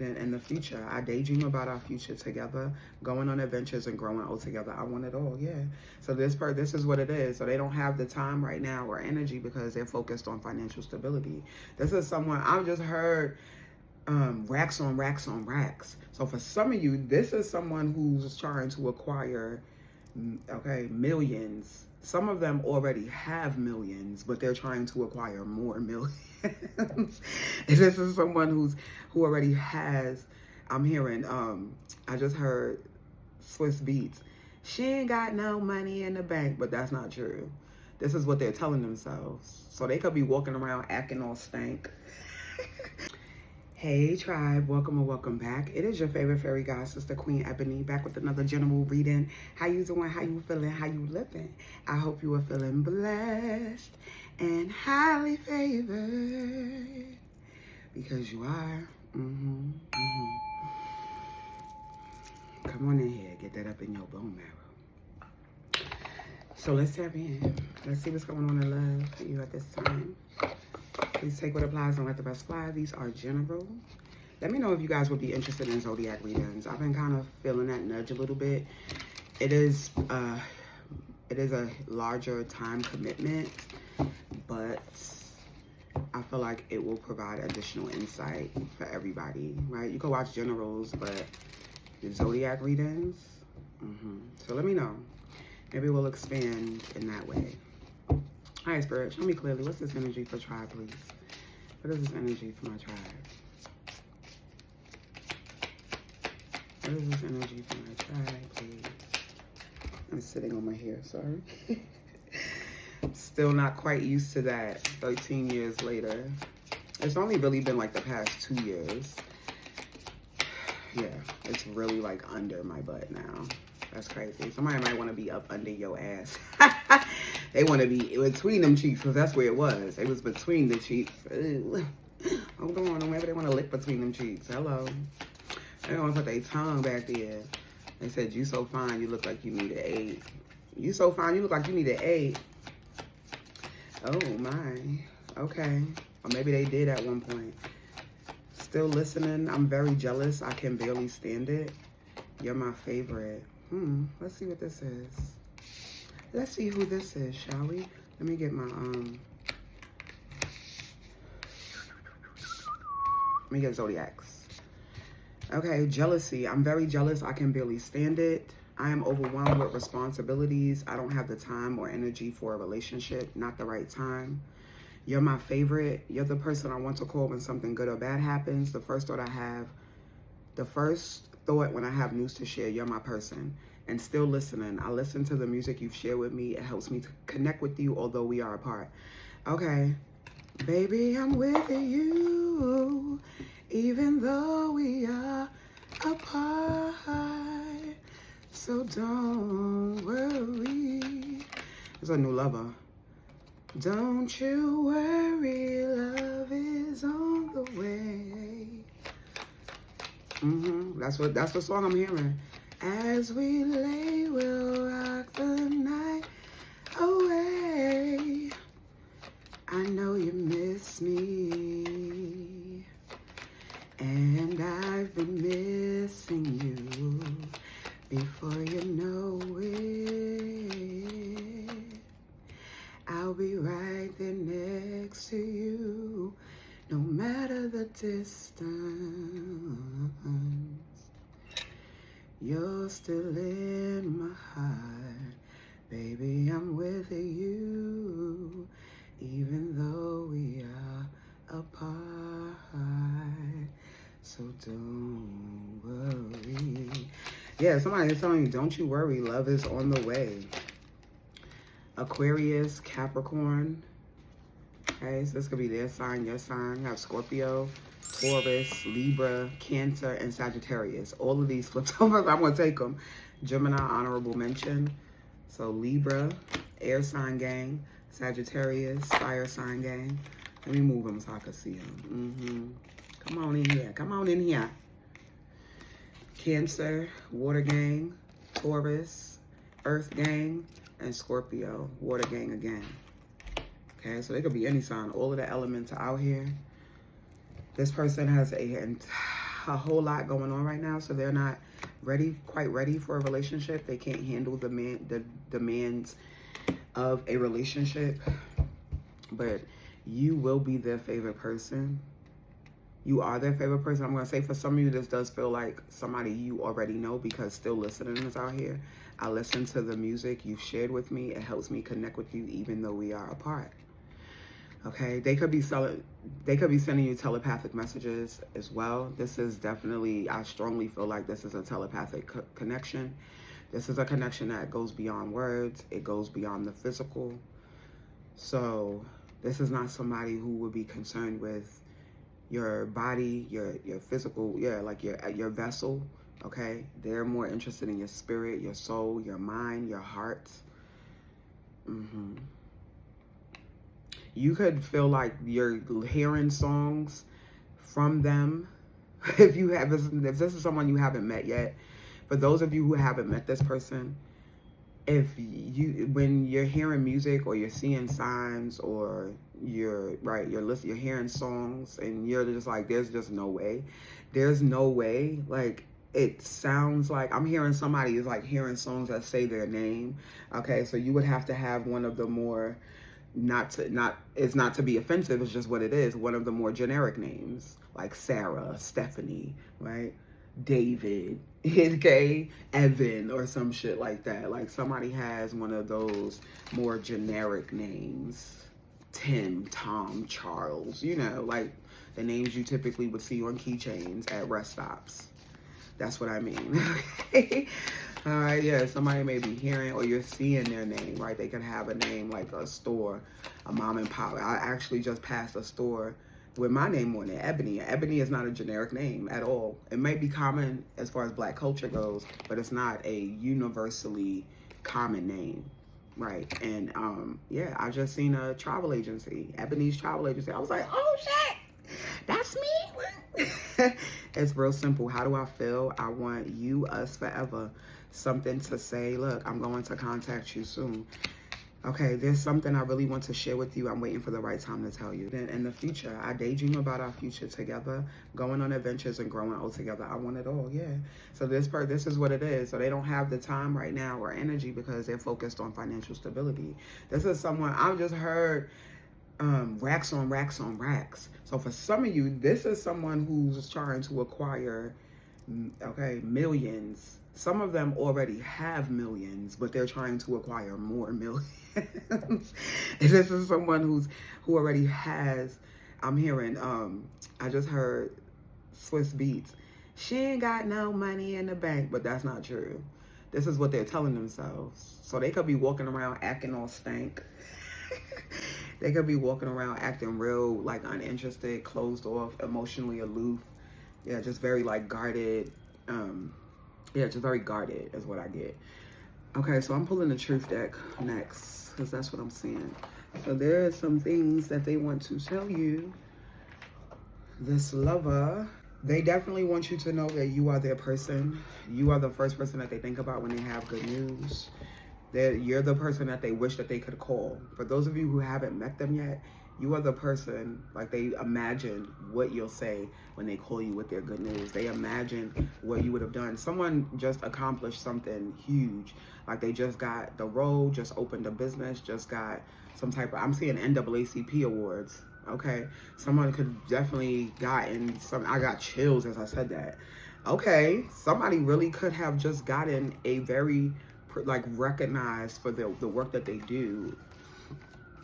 in the future. I daydream about our future together, going on adventures and growing old together. I want it all, yeah. So this is what it is. So they don't have the time right now or energy because they're focused on financial stability. This is someone I've just heard racks on racks on racks. So for some of you, this is someone who's trying to acquire, okay, millions. Some of them already have millions, but they're trying to acquire more millions. This is someone who already has. I'm hearing. I just heard Swiss Beats. She ain't got no money in the bank, but that's not true. This is what they're telling themselves. So they could be walking around acting all stank. Hey tribe, welcome and welcome back. It is your favorite fairy god, Sister Queen Ebony, back with another general reading. How you doing? How you feeling? How you living? I hope you are feeling blessed and highly favored, because you are. Come on in here, get that up in your bone marrow. So let's tap in. Let's see what's going on in love for you at this time. Please take what applies and let the rest fly. These are general. Let me know if you guys would be interested in zodiac readings. I've been kind of feeling that nudge a little bit. It is a larger time commitment, but I feel like it will provide additional insight for everybody, right? You can watch generals, but the zodiac readings, so let me know. Maybe we'll expand in that way. All right, Spirit, show me clearly. What's this energy for tribe, please? What is this energy for my tribe? What is this energy for my tribe, please? I'm sitting on my hair, sorry. Still not quite used to that 13 years later. It's only really been like the past 2 years. Yeah, it's really like under my butt now. That's crazy. Somebody might want to be up under your ass. They want to be between them cheeks, because that's where it was. It was between the cheeks. Ew. Hold on, maybe they want to lick between them cheeks. Hello. They want to put their tongue back there. They said, you so fine, you look like you need an 8. You so fine, you look like you need an 8. Oh my. Okay. Or maybe they did at one point. Still listening. I'm very jealous. I can barely stand it. You're my favorite. Let's see what this is. Let's see who this is, shall we? Let me get my, let me get zodiacs. Okay, jealousy. I'm very jealous. I can barely stand it. I am overwhelmed with responsibilities. I don't have the time or energy for a relationship. Not the right time. You're my favorite. You're the person I want to call when something good or bad happens. The first thought when I have news to share, you're my person. And still listening. I listen to the music you've shared with me. It helps me to connect with you, although we are apart. Okay. Baby, I'm with you, even though we are apart. So don't worry. It's a new lover. Don't you worry, love is on the way. That's the song I'm hearing. As we lay, we'll rock the night away. I know you miss me, and I've been missing you before you know it. I'll be right there next to you, no matter the distance. You're still in my heart, baby, I'm with you, even though we are apart. So don't worry. Yeah, somebody is telling you, don't you worry, love is on the way. Aquarius, Capricorn. Okay, so this could be their sign, your sign. You have Scorpio, Taurus, Libra, Cancer, and Sagittarius. All of these flipped over. I'm going to take them. Gemini, honorable mention. So Libra, air sign gang. Sagittarius, fire sign gang. Let me move them so I can see them. Come on in here. Come on in here. Cancer, water gang. Taurus, earth gang. And Scorpio, water gang again. Okay, so they could be any sign. All of the elements are out here. This person has a a whole lot going on right now, so they're not quite ready for a relationship. They can't handle the demands of a relationship, but you will be their favorite person. You are their favorite person. I'm going to say for some of you, this does feel like somebody you already know, because still listening is out here. I listen to the music you've shared with me. It helps me connect with you even though we are apart. Okay, they could be sending you telepathic messages as well. This is definitely, I strongly feel like this is a telepathic connection. This is a connection that goes beyond words. It goes beyond the physical. So this is not somebody who would be concerned with your body, your physical, like your vessel. Okay, they're more interested in your spirit, your soul, your mind, your heart. You could feel like you're hearing songs from them. If this is someone you haven't met yet, for those of you who haven't met this person, when you're hearing music or you're seeing signs or you're hearing songs and you're just like, there's no way. Like, it sounds like I'm hearing somebody is like hearing songs that say their name. Okay, so you would have to have one of the more, it's not to be offensive, it's just what it is, one of the more generic names, like Sarah, Stephanie, right? David, okay, Evan, or some shit like that. Like, somebody has one of those more generic names. Tim, Tom, Charles, like the names you typically would see on keychains at rest stops. That's what I mean. All right, yeah, somebody may be hearing or you're seeing their name, right? They could have a name like a store, a mom and pop. I actually just passed a store with my name on it, Ebony. Ebony is not a generic name at all. It may be common as far as Black culture goes, but it's not a universally common name, right? And yeah, I just seen a travel agency, Ebony's Travel Agency. I was like, oh shit, that's me. It's real simple. How do I feel? I want you, us, forever. Something to say. Look, I'm going to contact you soon. Okay, there's something I really want to share with you. I'm waiting for the right time to tell you. Then in the future, I daydream about our future together, going on adventures and growing old together. I want it all, yeah. So this is what it is. So they don't have the time right now or energy because they're focused on financial stability. This is someone, I've just heard racks on racks on racks. So for some of you, this is someone who's trying to acquire, okay, millions. Some of them already have millions, but they're trying to acquire more millions. This is someone who already has, I'm hearing, I just heard Swiss Beats. She ain't got no money in the bank, but that's not true. This is what they're telling themselves. So they could be walking around acting all stank. They could be walking around acting real, like, uninterested, closed off, emotionally aloof. Yeah, just very, like, guarded. Yeah, just very guarded is what I get. Okay, so I'm pulling the truth deck next because that's what I'm seeing. So there are some things that they want to tell you. This lover, they definitely want you to know that you are their person. You are the first person that they think about when they have good news. You're the person that they wish that they could call. For those of you who haven't met them yet, you are the person, like, they imagine what you'll say when they call you with their good news. They imagine what you would have done. Someone just accomplished something huge. Like, they just got the role, just opened a business, just got some type of, I'm seeing NAACP awards, okay? Someone could definitely gotten some, I got chills as I said that. Okay, somebody really could have just gotten a very, like, recognized for the work that they do,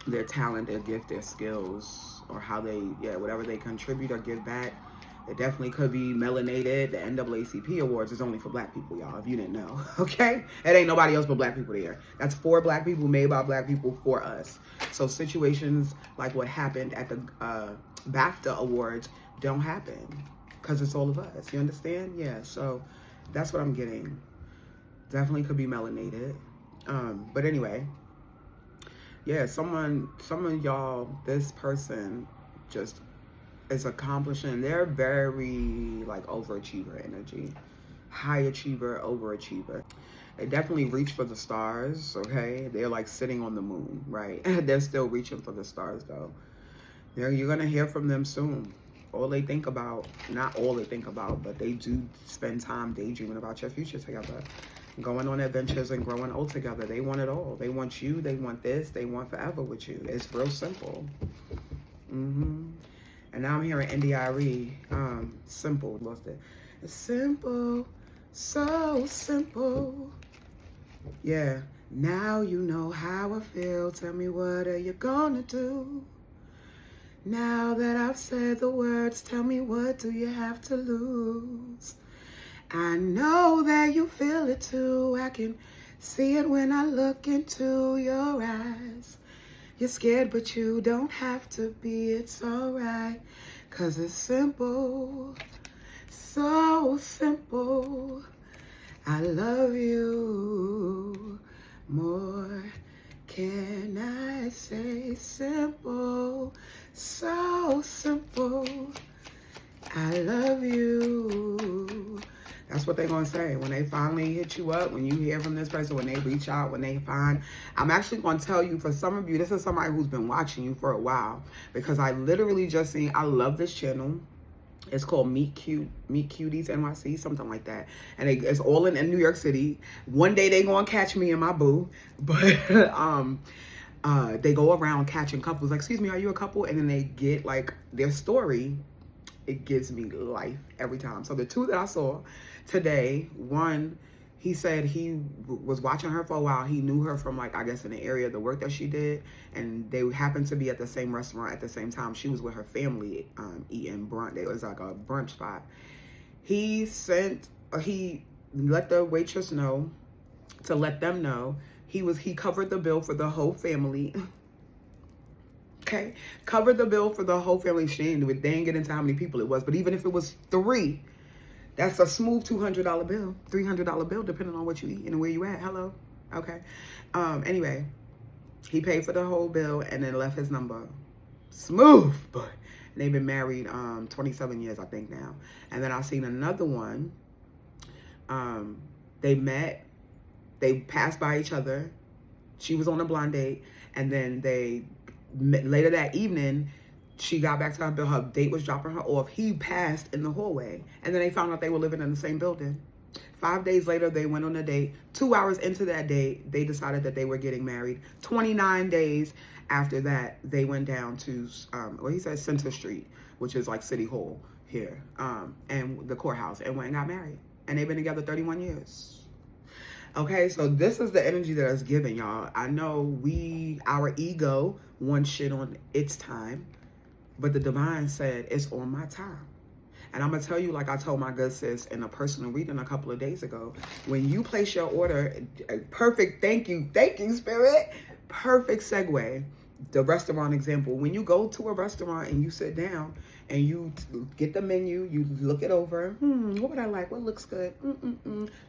their talent, their gift, their skills, or how they, whatever they contribute or give back. It definitely could be melanated. The NAACP awards is only for Black people, y'all, if you didn't know, okay? It ain't nobody else but Black people there. That's for Black people, made by Black people, for us. So situations like what happened at the BAFTA awards don't happen because it's all of us, you understand? Yeah, so that's what I'm getting. Definitely could be melanated. But anyway, yeah, some of y'all, this person just is accomplishing. They're very, like, overachiever energy. High achiever, overachiever. They definitely reach for the stars, okay? They're like sitting on the moon, right? They're still reaching for the stars, though. You're going to hear from them soon. all they think about, not all they think about, but they do spend time daydreaming about your future together, going on adventures and growing old together. They want it all. They want you. They want this. They want forever with you. It's real simple. And now I'm hearing NDIRE. Simple. Lost it. It's simple. So simple. Yeah. Now you know how I feel. Tell me, what are you gonna do? Now that I've said the words, tell me, what do you have to lose? I know that you feel it too. I can see it when I look into your eyes. You're scared, but you don't have to be. It's alright, 'cause it's simple. So simple. I love you more. Can I say simple? So simple. I love you. That's what they're going to say when they finally hit you up, when you hear from this person, when they reach out, when they find. I'm actually going to tell you, for some of you, this is somebody who's been watching you for a while, because I literally just seen, I love this channel. It's called Meet Cuties NYC, something like that. And it's all in New York City. One day they going to catch me and my boo. But they go around catching couples. Like, excuse me, are you a couple? And then they get, like, their story. It gives me life every time. So the two that I saw today, one, he said he was watching her for a while. He knew her from, like, I guess in the area of the work that she did. And they happened to be at the same restaurant at the same time. She was with her family eating brunch. It was like a brunch spot. He let the waitress know to let them know he covered the bill for the whole family. Okay, covered the bill for the whole family. They didn't get into how many people it was, but even if it was 3, that's a smooth $200 bill, $300 bill, depending on what you eat and where you at. Hello, okay. Anyway, he paid for the whole bill and then left his number. Smooth, but they've been married 27 years, I think now. And then I seen another one. They met, they passed by each other. She was on a blind date, and then later that evening, she got back to her date was dropping her off. He passed in the hallway, and then they found out they were living in the same building. 5 days later, they went on a date. 2 hours into that date, they decided that they were getting married. 29 days after that, they went down to, he said Center Street, which is like City Hall here, and the courthouse, and went and got married. And they've been together 31 years. Okay, so this is the energy that it's giving, y'all. I know our ego wants shit on its time, but the divine said it's on my time. And I'm going to tell you, like I told my good sis in a personal reading a couple of days ago, when you place your order, perfect, thank you, Spirit, perfect segue. The restaurant example, when you go to a restaurant and you sit down and you get the menu, you look it over. What would I like? What looks good?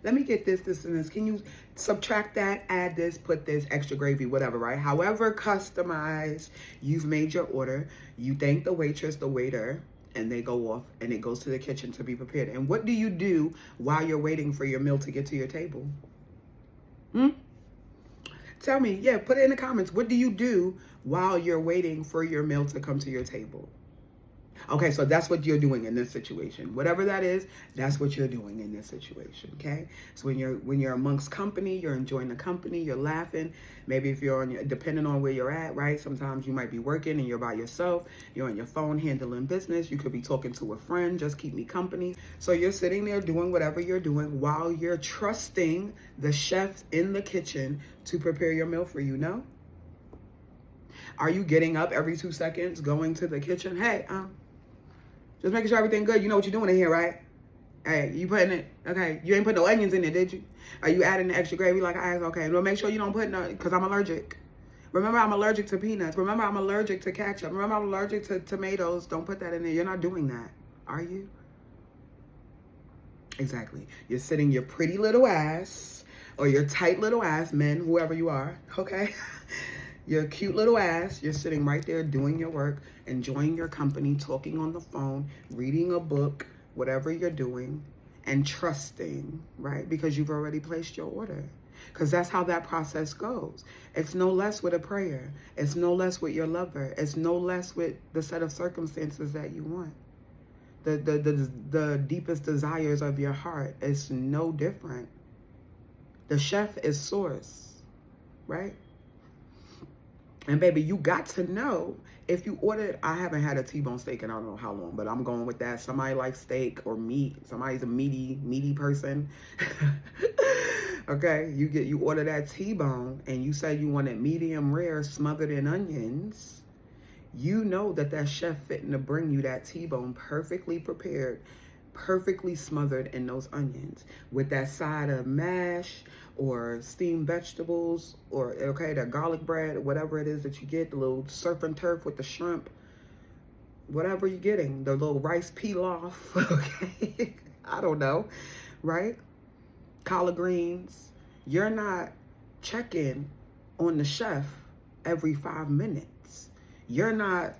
Let me get this, this, and this. Can you subtract that, add this, put this, extra gravy, whatever, right? However customized you've made your order, you thank the waitress, the waiter, and they go off and it goes to the kitchen to be prepared. And what do you do while you're waiting for your meal to get to your table? Tell me, yeah, put it in the comments. What do you do while you're waiting for your meal to come to your table? Okay, so that's what you're doing in this situation. Whatever that is, that's what you're doing in this situation, okay? So when you're amongst company, you're enjoying the company, you're laughing. Maybe if you're depending on where you're at, right? Sometimes you might be working and you're by yourself. You're on your phone handling business. You could be talking to a friend, just keep me company. So you're sitting there doing whatever you're doing while you're trusting the chef in the kitchen to prepare your meal for you, no? Are you getting up every 2 seconds, going to the kitchen? Hey, just making sure everything good. You know what you're doing in here, right? Hey, you putting it, okay. You ain't put no onions in there, did you? Are you adding the extra gravy like I asked? Okay, well, make sure you don't put no, because I'm allergic. Remember, I'm allergic to peanuts. Remember, I'm allergic to ketchup. Remember, I'm allergic to tomatoes. Don't put that in there. You're not doing that, are you? Exactly. You're sitting your pretty little ass, or your tight little ass, men, whoever you are, okay? Your cute little ass, you're sitting right there doing your work, enjoying your company, talking on the phone, reading a book, whatever you're doing, and trusting, right? Because you've already placed your order. Because that's how that process goes. It's no less with a prayer. It's no less with your lover. It's no less with the set of circumstances that you want. the deepest desires of your heart. It's no different. The chef is source, right? And baby, you got to know, if you ordered, I haven't had a T-bone steak in I don't know how long, but I'm going with that. Somebody likes steak or meat. Somebody's a meaty person. Okay, you order that T-bone and you say you want it medium rare, smothered in onions. You know that chef fitting to bring you that T-bone perfectly prepared, perfectly smothered in those onions with that side of mash or steamed vegetables, or okay, the garlic bread, whatever it is that you get, the little surf and turf with the shrimp, whatever you're getting, the little rice pilaf, okay, I don't know, right? Collard greens. You're not checking on the chef every 5 minutes. You're not,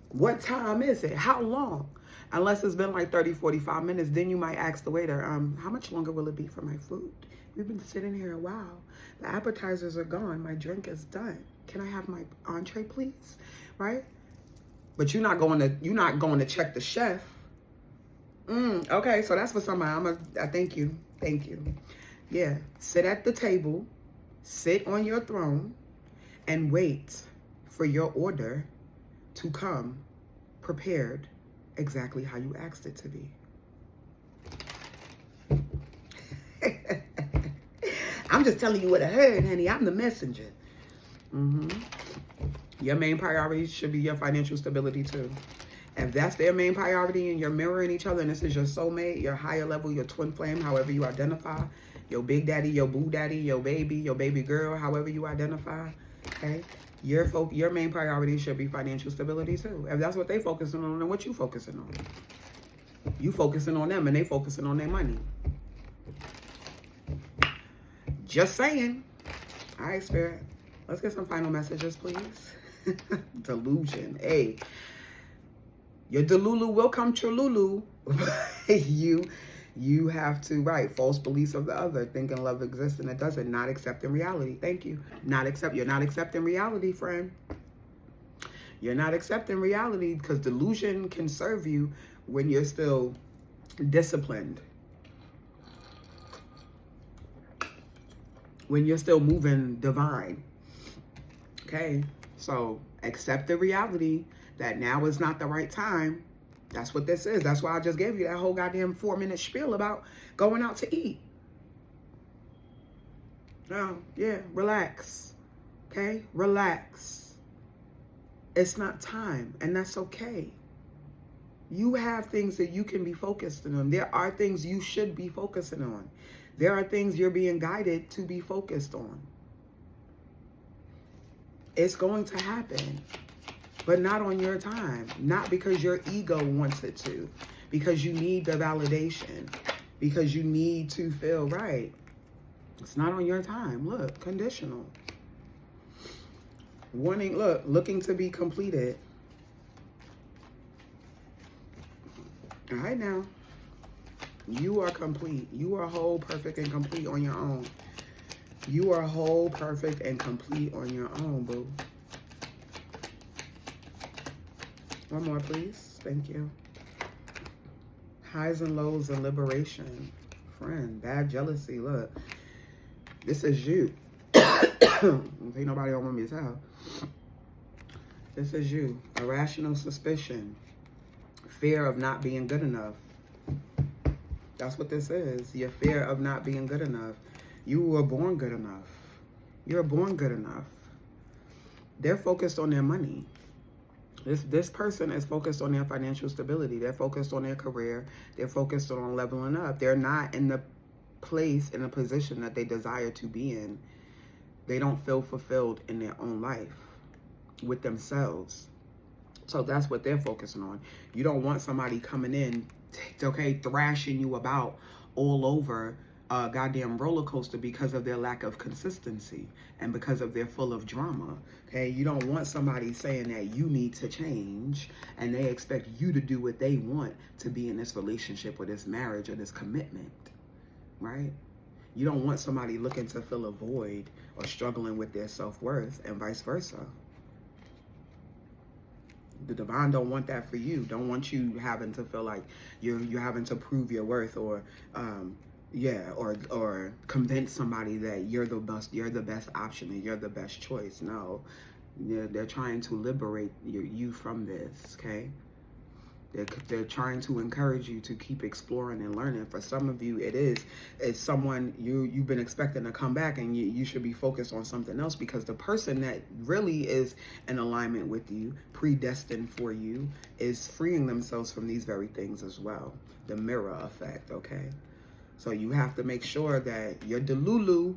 what time is it? How long? Unless it's been like 30, 45 minutes, then you might ask the waiter, how much longer will it be for my food? We've been sitting here a while. The appetizers are gone. My drink is done. Can I have my entree, please? Right? But you're not going to check the chef. Okay, so that's for somebody. Thank you. Thank you. Yeah. Sit at the table, sit on your throne, and wait for your order to come prepared exactly how you asked it to be. I'm just telling you what I heard, honey. I'm the messenger. Your main priority should be your financial stability too. If that's their main priority and you're mirroring each other and this is your soulmate, your higher level, your twin flame, however you identify, your big daddy, your boo daddy, your baby girl, however you identify, okay? Your main priority should be financial stability too. If that's what they focusing on, then what you focusing on? You focusing on them and they focusing on their money. Just saying. All right, Spirit. Let's get some final messages, please. Delusion. Hey. Your delulu will come true. You have to, right, false beliefs of the other, thinking love exists and it doesn't, not accepting reality. Thank you. You're not accepting reality, friend. You're not accepting reality, because delusion can serve you when you're still disciplined. When you're still moving divine. Okay? So accept the reality that now is not the right time. That's what this is. That's why I just gave you that whole goddamn 4-minute spiel about going out to eat. Oh, yeah, relax. Okay? Relax. It's not time, and that's okay. You have things that you can be focused on. There are things you should be focusing on. There are things you're being guided to be focused on. It's going to happen, but not on your time. Not because your ego wants it to. Because you need the validation. Because you need to feel right. It's not on your time. Look, conditional. Warning, look, looking to be completed. All right now. You are complete. You are whole, perfect, and complete on your own. You are whole, perfect, and complete on your own, boo. One more, please. Thank you. Highs and lows and liberation. Friend, bad jealousy. Look, this is you. Ain't nobody don't want me to tell. This is you. Irrational suspicion. Fear of not being good enough. That's what this is. Your fear of not being good enough. You were born good enough. You're born good enough. They're focused on their money. This person is focused on their financial stability. They're focused on their career. They're focused on leveling up. They're not in the place, in a position that they desire to be in. They don't feel fulfilled in their own life with themselves. So that's what they're focusing on. You don't want somebody coming in, okay, thrashing you about all over a goddamn roller coaster because of their lack of consistency and because of their full of drama. Okay, you don't want somebody saying that you need to change and they expect you to do what they want to be in this relationship or this marriage or this commitment, right? You don't want somebody looking to fill a void or struggling with their self-worth and vice versa. The divine don't want that for you. Don't want you having to feel like you're having to prove your worth, or or convince somebody that you're the best option and you're the best choice. No, they're trying to liberate you from this. Okay. They're trying to encourage you to keep exploring and learning. For some of you, it's someone you've been expecting to come back, and you should be focused on something else, because the person that really is in alignment with you, predestined for you, is freeing themselves from these very things as well. The mirror effect, okay? So you have to make sure that your delulu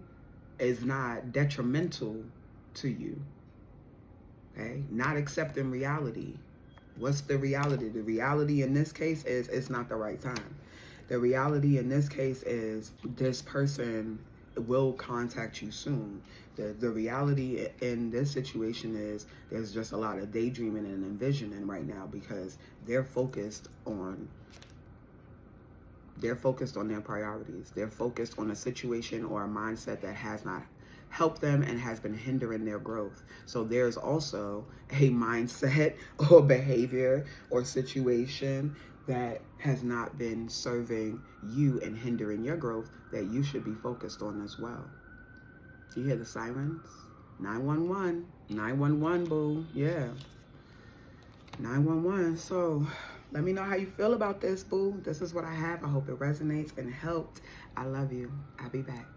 is not detrimental to you, okay? Not accepting reality. What's the reality? The reality in this case is it's not the right time. The reality in this case is this person will contact you soon. The reality in this situation is there's just a lot of daydreaming and envisioning right now, because they're focused on their priorities. They're focused on a situation or a mindset that has not helped them and has been hindering their growth. So there's also a mindset or behavior or situation that has not been serving you and hindering your growth that you should be focused on as well. Do you hear the sirens? 911. 911, boo. Yeah. 911. So let me know how you feel about this, boo. This is what I have. I hope it resonates and helped. I love you. I'll be back.